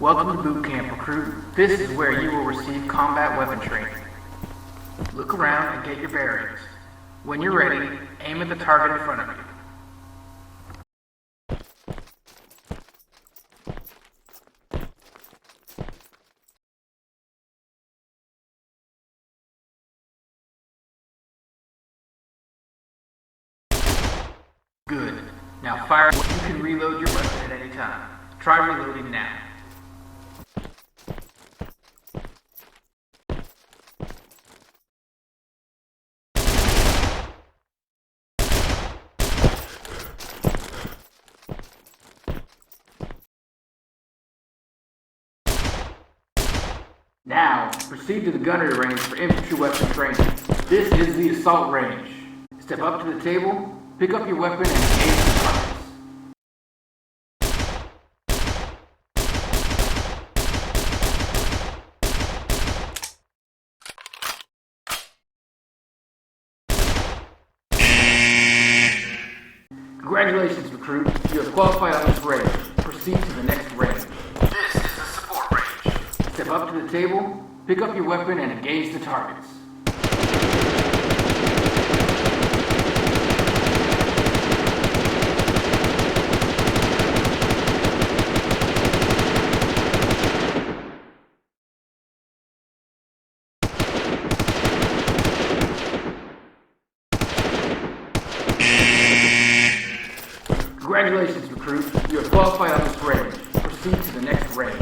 Welcome to Boot Camp, Recruit. This is where you will receive combat weapon training. Look around and get your bearings. When you're ready, aim at the target in front of you. Good. Now fire. You can reload your weapon at any time. Try reloading now. Now, proceed to the gunnery range for infantry weapon training. This is the assault range. Step up to the table, pick up your weapon, and engage the targets. Congratulations, recruit. You have qualified on this range. Proceed to the next range. This is the support range. Step up to the table, pick up your weapon, and engage the targets. Congratulations, recruit. You are qualified on this range. Proceed to the next range.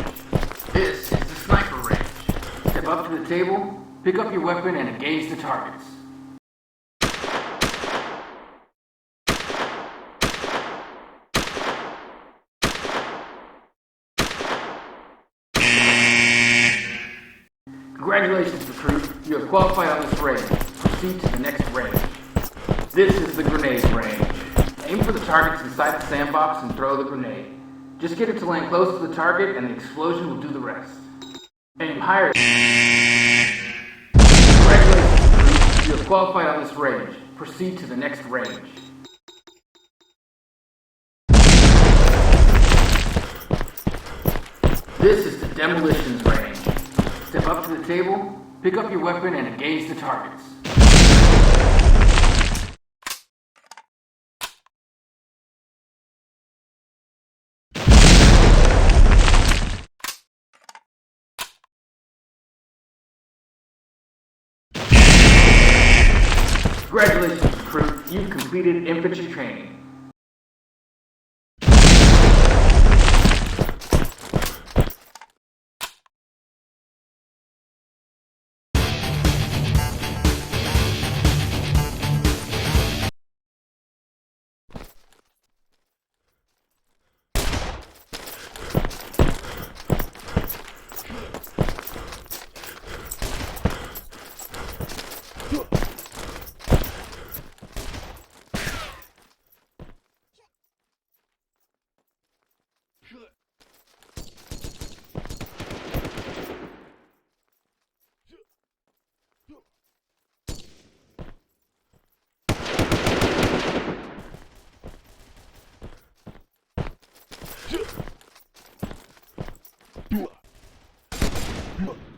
This is the sniper range. Step up to the table, pick up your weapon, and engage the targets. Congratulations, recruit. You have qualified on this range. Proceed to the next range. This is the grenade range. Aim for the targets inside the sandbox and throw the grenade. Just get it to land close to the target and the explosion will do the rest. Aim higher. Congratulations, you have qualified on this range. Proceed to the next range. This is the demolitions range. Step up to the table, pick up your weapon, and engage the targets. Congratulations, recruit. You've completed infantry training. Come on.